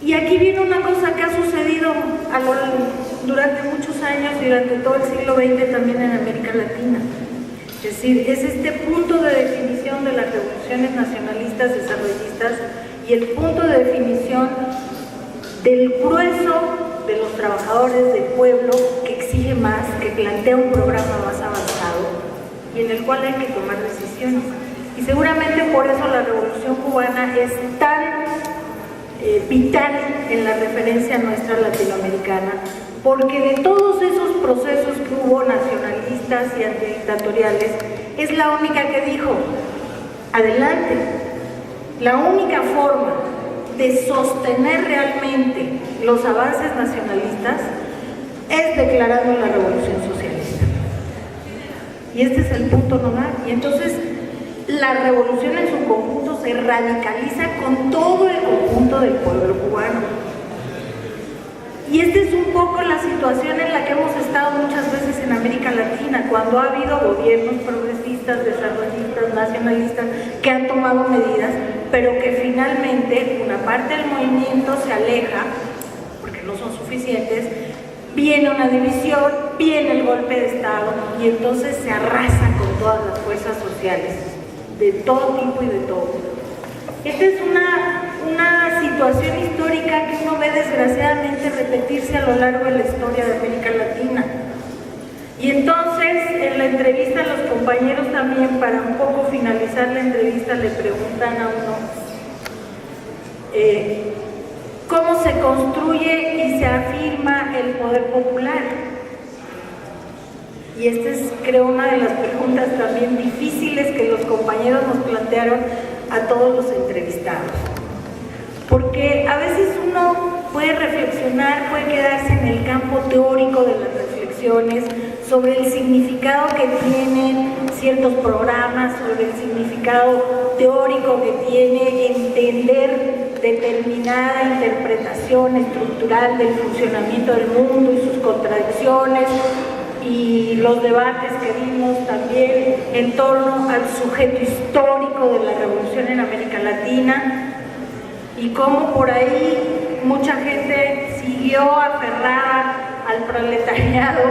Y aquí viene una cosa que ha sucedido durante muchos años y durante todo el siglo XX también en América Latina. Es decir, es este punto de definición de las revoluciones nacionalistas desarrollistas y el punto de definición del grueso de los trabajadores del pueblo que exige más, que plantea un programa más avanzado y en el cual hay que tomar decisiones. Y seguramente por eso la Revolución Cubana es tan vital en la referencia nuestra latinoamericana, porque de todos esos procesos que hubo nacionalistas y antidictatoriales, es la única que dijo, adelante. La única forma de sostener realmente los avances nacionalistas es declarando la revolución socialista. Y este es el punto nodal. Y entonces la revolución en su conjunto se radicaliza con todo el conjunto del pueblo cubano. Y esta es un poco la situación en la que hemos estado muchas veces en América Latina, cuando ha habido gobiernos progresistas, desarrollistas, nacionalistas, que han tomado medidas, pero que finalmente una parte del movimiento se aleja, porque no son suficientes, viene una división, viene el golpe de Estado, y entonces se arrasa con todas las fuerzas sociales, de todo tipo y de todo. Esta es una situación histórica que uno ve desgraciadamente repetirse a lo largo de la historia de América Latina. Y entonces en la entrevista los compañeros también, para un poco finalizar la entrevista, le preguntan a uno cómo se construye y se afirma el poder popular. Y esta es, creo, una de las preguntas también difíciles que los compañeros nos plantearon a todos los entrevistados. Porque a veces uno puede reflexionar, puede quedarse en el campo teórico de las reflexiones sobre el significado que tienen ciertos programas, sobre el significado teórico que tiene entender determinada interpretación estructural del funcionamiento del mundo y sus contradicciones, y los debates que vimos también en torno al sujeto histórico de la revolución en América Latina, y cómo por ahí mucha gente siguió aferrada al proletariado,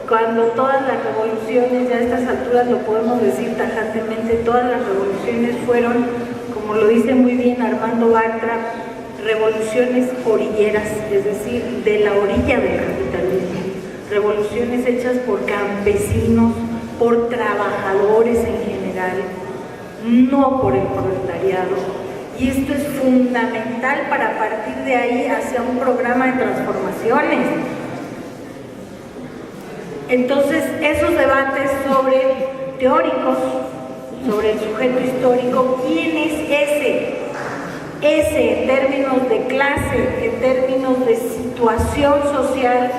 cuando todas las revoluciones, ya a estas alturas lo podemos decir tajantemente, todas las revoluciones fueron, como lo dice muy bien Armando Bartra, revoluciones orilleras, es decir, de la orilla del capitalismo. Revoluciones hechas por campesinos, por trabajadores en general, no por el proletariado. Y esto es fundamental para partir de ahí hacia un programa de transformaciones. Entonces, esos debates teóricos, sobre el sujeto histórico, ¿quién es ese en términos de clase, en términos de situación social,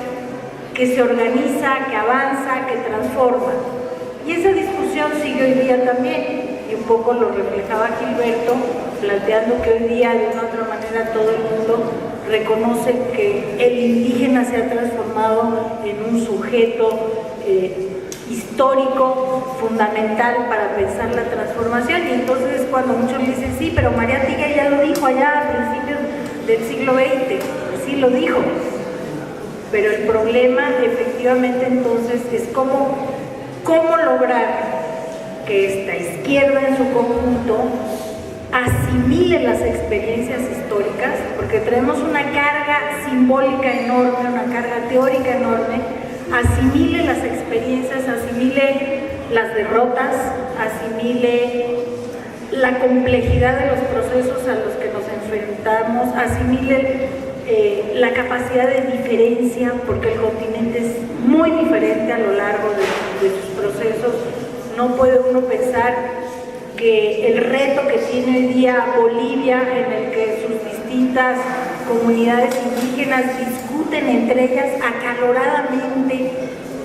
que se organiza, que avanza, que transforma? Y esa discusión sigue hoy día también, y un poco lo reflejaba Gilberto, planteando que hoy día de una u otra manera todo el mundo reconoce que el indígena se ha transformado en un sujeto histórico fundamental para pensar la transformación. Y entonces cuando muchos dicen, sí, pero María Tigre ya lo dijo allá a principios del siglo XX, sí lo dijo. Pero el problema efectivamente entonces es cómo lograr que esta izquierda en su conjunto asimile las experiencias históricas, porque traemos una carga simbólica enorme, una carga teórica enorme, asimile las experiencias, asimile las derrotas, asimile la complejidad de los procesos a los que nos enfrentamos, asimile la capacidad de diferencia, porque el continente es muy diferente a lo largo de sus procesos. No puede uno pensar que el reto que tiene hoy día Bolivia, en el que sus distintas comunidades indígenas discuten entre ellas acaloradamente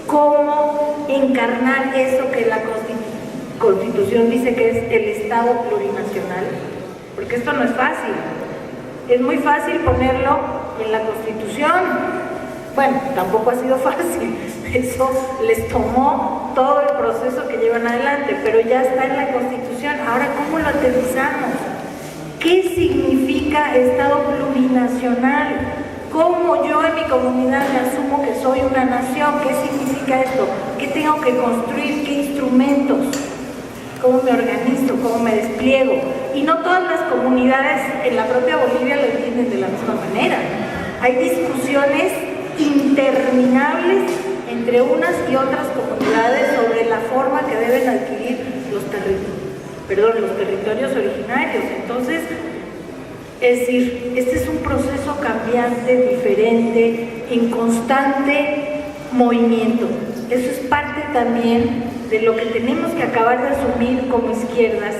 cómo encarnar eso que la Constitución dice que es el Estado plurinacional, porque esto no es fácil. Es muy fácil ponerlo en la Constitución. Bueno, tampoco ha sido fácil, eso les tomó todo el proceso que llevan adelante, pero ya está en la Constitución. Ahora, ¿cómo lo aterrizamos? ¿Qué significa Estado plurinacional? binacional. ¿Cómo yo en mi comunidad me asumo que soy una nación? ¿Qué significa esto? ¿Qué tengo que construir? ¿Qué instrumentos? ¿Cómo me organizo? ¿Cómo me despliego? Y no todas las comunidades en la propia Bolivia lo entienden de la misma manera. Hay discusiones interminables entre unas y otras comunidades sobre la forma que deben adquirir los territorios originarios. Entonces, es decir, este es un proceso cambiante, diferente, en constante movimiento. Eso es parte también de lo que tenemos que acabar de asumir como izquierdas,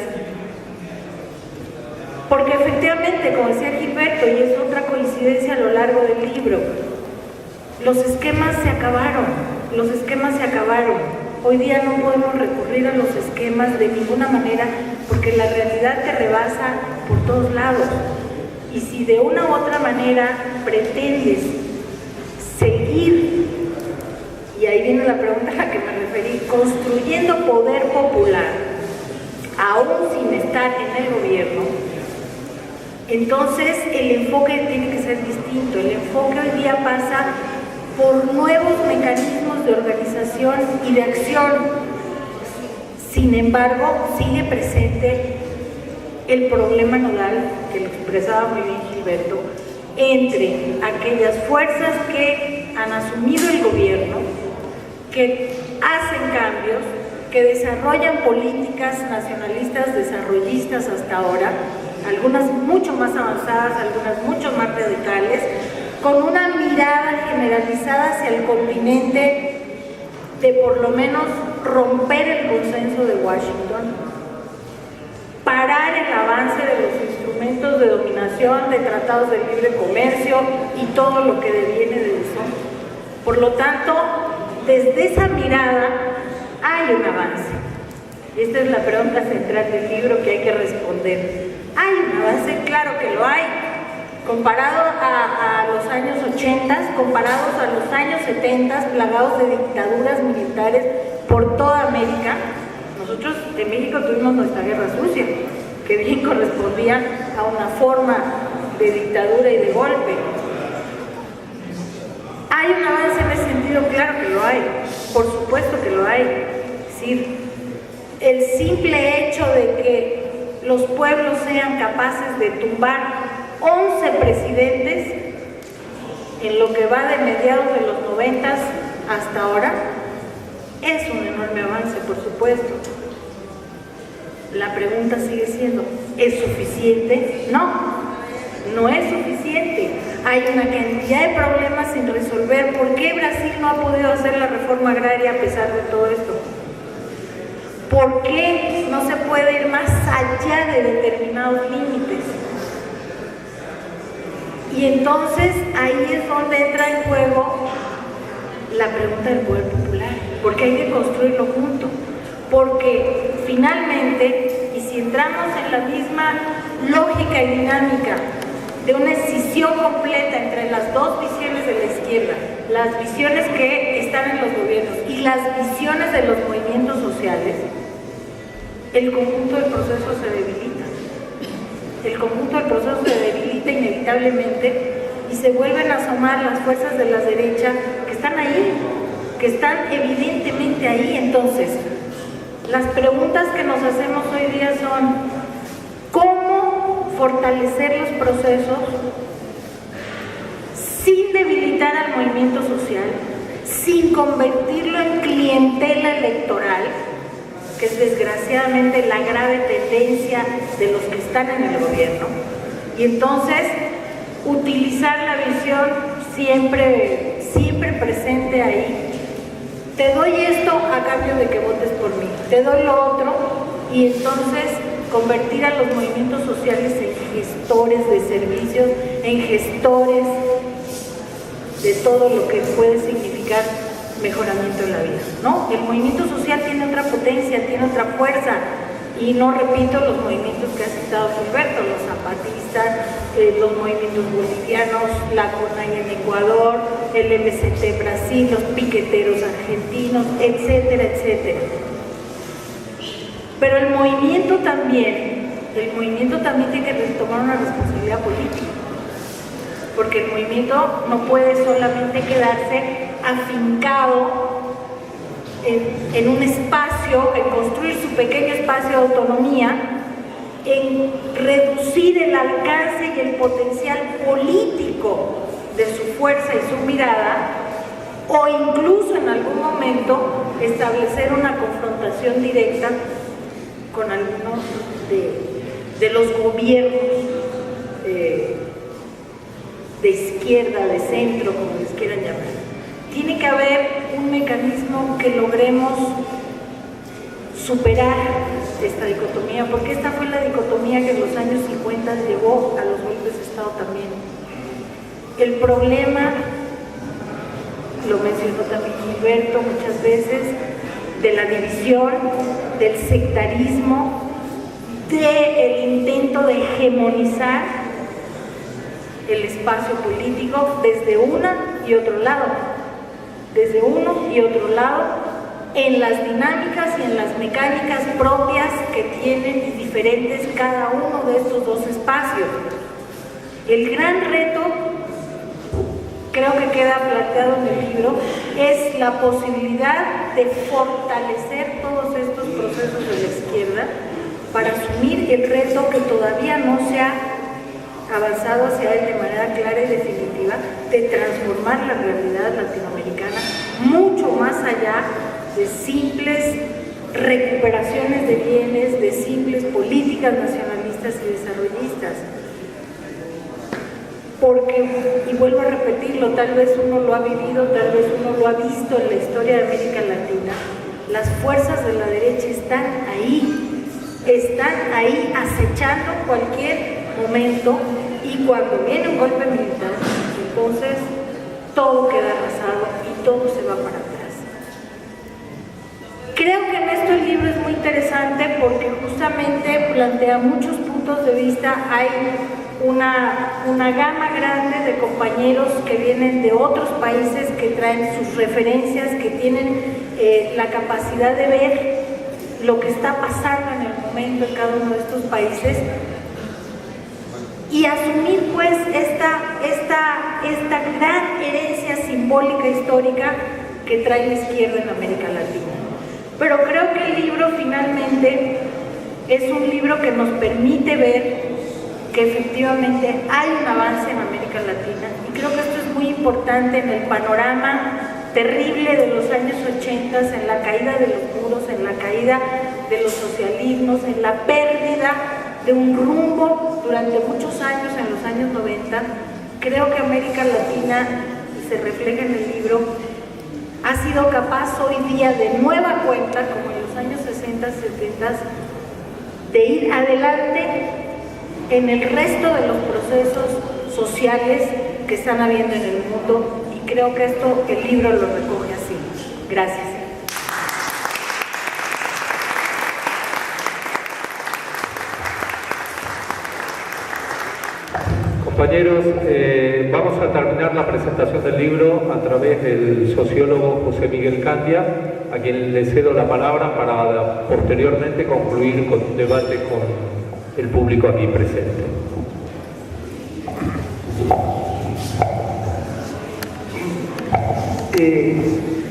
porque efectivamente, como decía Gilberto, y es otra coincidencia a lo largo del libro, los esquemas se acabaron, Hoy día no podemos recurrir a los esquemas de ninguna manera, porque la realidad te rebasa por todos lados. Y si de una u otra manera pretendes seguir, y ahí viene la pregunta a la que me referí, construyendo poder popular, aún sin estar en el gobierno, entonces el enfoque tiene que ser distinto. El enfoque hoy día pasa por nuevos mecanismos de organización y de acción. Sin embargo, sigue presente el problema nodal, que lo expresaba muy bien Gilberto, entre aquellas fuerzas que han asumido el gobierno, que hacen cambios, que desarrollan políticas nacionalistas, desarrollistas hasta ahora, algunas mucho más avanzadas, algunas mucho más radicales, con una mirada generalizada hacia el continente de por lo menos romper el consenso de Washington, parar el avance de los instrumentos de dominación, de tratados de libre comercio y todo lo que deviene de eso. Por lo tanto, desde esa mirada hay un avance. Esta es la pregunta central del libro que hay que responder. ¿Hay un avance? Claro que lo hay. Comparado a los años 80, comparados a los años 70, plagados de dictaduras militares por toda América, nosotros en México tuvimos nuestra guerra sucia, que bien correspondía a una forma de dictadura y de golpe. ¿Hay un avance en ese sentido? Claro que lo hay, por supuesto que lo hay. Es decir, el simple hecho de que los pueblos sean capaces de tumbar 11 presidentes en lo que va de mediados de los 90 hasta ahora es un enorme avance, por supuesto. La pregunta sigue siendo, ¿es suficiente? No, no es suficiente. Hay una cantidad de problemas sin resolver. ¿Por qué Brasil no ha podido hacer la reforma agraria a pesar de todo esto? ¿Por qué no se puede ir más allá de determinados límites? Y entonces ahí es donde entra en juego la pregunta del poder popular, porque hay que construirlo junto, porque finalmente, y si entramos en la misma lógica y dinámica de una escisión completa entre las dos visiones de la izquierda, las visiones que están en los gobiernos y las visiones de los movimientos sociales, el conjunto del proceso se debilita. El conjunto del proceso se debilita inevitablemente y se vuelven a asomar las fuerzas de la derecha que están ahí, que están evidentemente ahí. Entonces, las preguntas que nos hacemos hoy día son: ¿cómo fortalecer los procesos sin debilitar al movimiento social, sin convertirlo en clientela electoral, que es desgraciadamente la grave tendencia de los que están en el gobierno? Y entonces utilizar la visión siempre presente ahí. Te doy esto a cambio de que votes por mí, te doy lo otro, y entonces convertir a los movimientos sociales en gestores de servicios, en gestores de todo lo que puede significar mejoramiento en la vida, ¿no? El movimiento social tiene otra potencia, tiene otra fuerza, y no repito los movimientos que ha citado Gilberto, los zapatistas, los movimientos bolivianos, la CONAI en Ecuador, el MST Brasil, los piqueteros argentinos, etcétera, etcétera. Pero el movimiento también tiene que tomar una responsabilidad política. porque el movimiento no puede solamente quedarse afincado en un espacio, en construir su pequeño espacio de autonomía, en reducir el alcance y el potencial político de su fuerza y su mirada, o incluso en algún momento establecer una confrontación directa con algunos de los gobiernos de izquierda, de centro, como les quieran llamar. Tiene que haber un mecanismo que logremos superar esta dicotomía, porque esta fue la dicotomía que en los años 50 llevó a los golpes de Estado también. El problema, lo mencionó también Gilberto muchas veces, de la división, del sectarismo, del intento de hegemonizar el espacio político desde una y otro lado, desde uno y otro lado, en las dinámicas y en las mecánicas propias que tienen y diferentes cada uno de estos dos espacios. El gran reto, creo que queda planteado en el libro, es la posibilidad de fortalecer todos estos procesos de la izquierda para asumir el reto que todavía no se ha avanzado hacia él de manera clara y definitiva, de transformar la realidad latinoamericana mucho más allá de simples recuperaciones de bienes, de simples políticas nacionalistas y desarrollistas. Porque, y vuelvo a repetirlo, tal vez uno lo ha vivido, tal vez uno lo ha visto en la historia de América Latina, las fuerzas de la derecha están ahí acechando cualquier momento, y cuando viene un golpe militar, entonces todo queda arrasado y todo se va para atrás. Creo que en esto el libro es muy interesante porque justamente plantea muchos puntos de vista. Hay una gama grande de compañeros que vienen de otros países, que traen sus referencias, que tienen la capacidad de ver lo que está pasando en el momento en cada uno de estos países y asumir pues esta gran herencia simbólica histórica que trae la izquierda en América Latina. Pero creo que el libro finalmente es un libro que nos permite ver que efectivamente hay un avance en América Latina, y creo que esto es muy importante en el panorama terrible de los años 80, en la caída de los muros, en la caída de los socialismos, en la pérdida de un rumbo durante muchos años, en los años 90. Creo que América Latina, y se refleja en el libro, ha sido capaz hoy día de nueva cuenta, como en los años 60, 70, de ir adelante en el resto de los procesos sociales que están habiendo en el mundo, y creo que esto el libro lo recoge así. Gracias. Compañeros, vamos a terminar la presentación del libro a través del sociólogo José Miguel Candia, a quien le cedo la palabra para posteriormente concluir con un debate con el público aquí presente.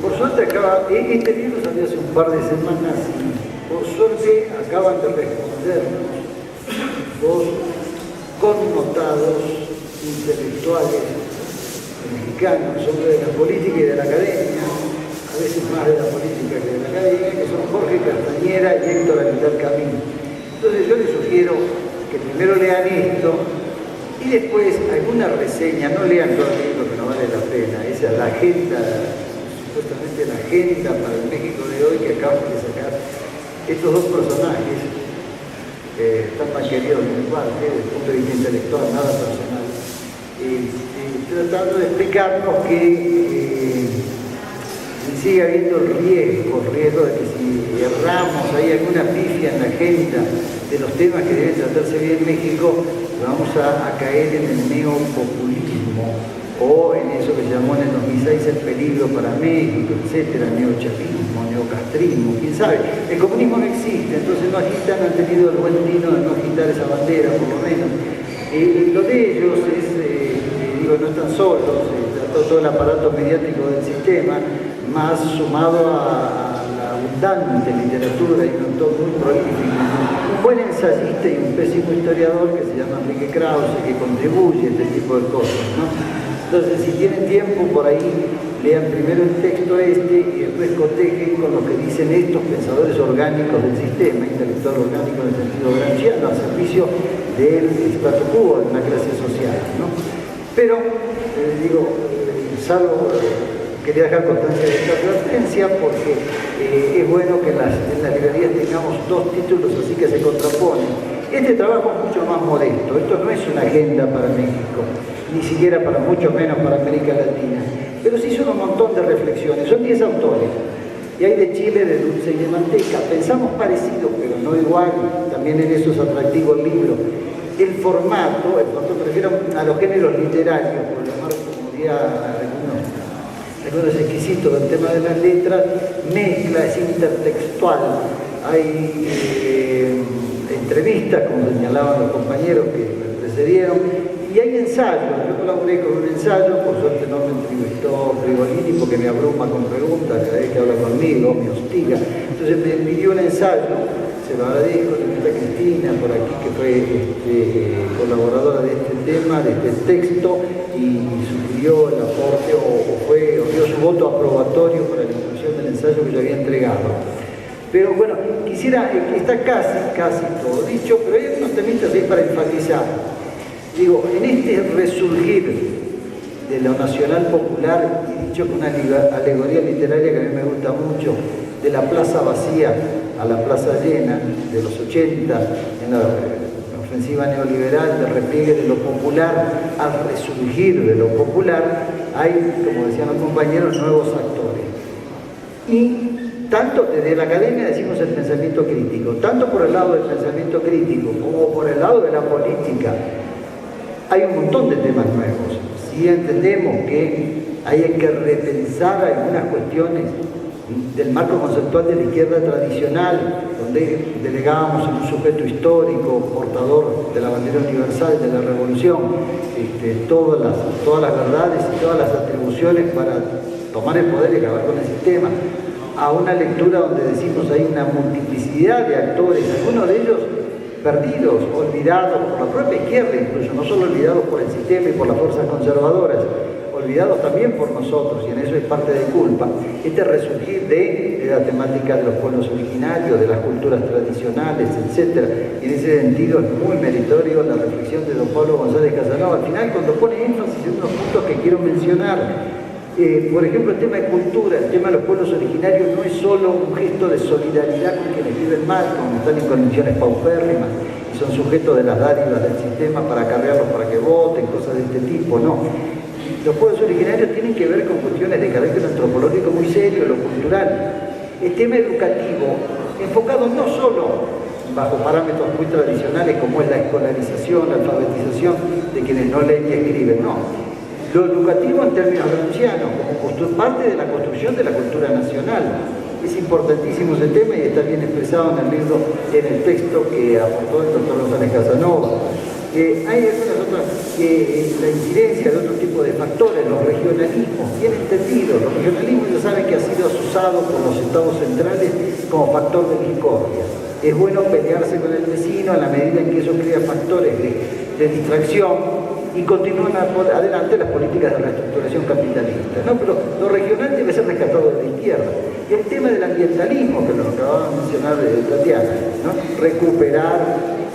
Por suerte este libro salió hace un par de semanas y por suerte acaban de respondernos dos connotados intelectuales mexicanos, hombres de la política y de la academia, a veces más de la política que de la academia, que son Jorge Castañera y Héctor Aguilar Camín. Entonces yo les sugiero que primero lean esto y después alguna reseña. No lean todo el libro, que no vale la pena. Esa es la agenda, supuestamente la agenda para el México de hoy que acaban de sacar estos dos personajes, están más queridos en el parte, desde el punto de vista intelectual, nada personal, tratando de explicarnos que sigue habiendo el riesgo de que si erramos, hay alguna pifia en la agenda de los temas que deben tratarse bien en México, vamos a caer en el neopopulismo o en eso que se llamó en el 2006 el peligro para México, etcétera, neochavismo, neocastrismo, quién sabe. El comunismo no existe, entonces no agitan, han tenido el buen tino de no agitar esa bandera, por lo menos. Lo de ellos es, digo, solos, todo el aparato mediático del sistema, más sumado a la abundante literatura y un autor muy prolífico, un buen ensayista y un pésimo historiador que se llama Enrique Krause, que contribuye a este tipo de cosas, ¿no? Entonces, si tienen tiempo, por ahí lean primero el texto y después cotejen con lo que dicen estos pensadores orgánicos del sistema, intelectual orgánico en el sentido gramsciano, al servicio del statu quo, de una clase social, ¿no? Pero, quería dejar constancia de esta advertencia porque es bueno que en las librerías tengamos dos títulos así que se contraponen. Este trabajo es mucho más modesto, esto no es una agenda para México, ni siquiera para mucho menos para América Latina, pero sí son un montón de reflexiones, son 10 autores, y hay de Chile, de Dulce y de Manteca, pensamos parecido, pero no igual, también en eso es atractivo el libro. El formato me refiero a los géneros literarios, por llamar como diría algunos exquisitos del tema de las letras, mezcla, es intertextual, hay entrevistas, como señalaban los compañeros que me precedieron, y hay ensayos. Yo colaboré con un ensayo, por suerte no me entrevistó Frigolini porque me abruma con preguntas cada vez que habla conmigo, me hostiga. Entonces me pidió un ensayo, se lo agradezco, también está Cristina por aquí, que fue colaboradora de este tema, de este texto, y sugirió el aporte o dio su voto aprobatorio para la inclusión del ensayo que yo había entregado. Pero bueno, está casi todo dicho, pero hay unos temitas ahí para enfatizar. Digo, en este resurgir de lo nacional popular, y dicho con una alegoría literaria que a mí me gusta mucho, de la plaza vacía a la plaza llena, de los 80, en la ofensiva neoliberal, de repliegue de lo popular al resurgir de lo popular, hay, como decían los compañeros, nuevos actores. Y tanto desde la academia decimos el pensamiento crítico, tanto por el lado del pensamiento crítico como por el lado de la política, hay un montón de temas nuevos. Si entendemos que hay que repensar algunas cuestiones del marco conceptual de la izquierda tradicional, donde delegábamos en un sujeto histórico, portador de la bandera universal de la revolución, todas las verdades y todas las atribuciones para tomar el poder y acabar con el sistema, a una lectura donde decimos hay una multiplicidad de actores, algunos de ellos perdidos, olvidados por la propia izquierda incluso, no solo olvidados por el sistema y por las fuerzas conservadoras, olvidados también por nosotros, y en eso es parte de culpa. Este resurgir de la temática de los pueblos originarios, de las culturas tradicionales, etc. Y en ese sentido es muy meritorio la reflexión de don Pablo González Casanova. Al final, cuando pone énfasis en unos puntos que quiero mencionar, por ejemplo, el tema de cultura, el tema de los pueblos originarios no es solo un gesto de solidaridad con quienes viven mal, como están en condiciones paupérrimas y son sujetos de las dádivas del sistema para acarrearlos para que voten, cosas de este tipo, no. Los pueblos originarios tienen que ver con cuestiones de carácter antropológico muy serio, lo cultural. El tema educativo, enfocado no solo bajo parámetros muy tradicionales como es la escolarización, la alfabetización de quienes no leen y escriben, no. Lo educativo en términos gramscianos, como parte de la construcción de la cultura nacional. Es importantísimo ese tema y está bien expresado en el libro, en el texto que aportó el doctor González Casanova. Hay algunas otras, la incidencia de otro tipo de factores, los regionalismos, bien entendidos. Los regionalismos ya saben que ha sido usado por los estados centrales como factor de discordia. Es bueno pelearse con el vecino a la medida en que eso crea factores de distracción y continúan adelante las políticas de reestructuración capitalista, ¿no? Pero lo regional debe ser rescatado de la izquierda. Y el tema del ambientalismo, que lo acababa de mencionar Tatiana, ¿no? Recuperar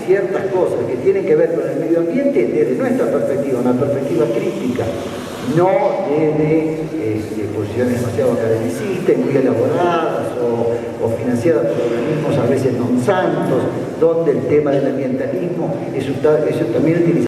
ciertas cosas que tienen que ver con el medio ambiente desde nuestra perspectiva, una perspectiva crítica, no desde posiciones demasiado academicistas, muy elaboradas o financiadas por organismos a veces non santos, donde el tema del ambientalismo eso también utiliza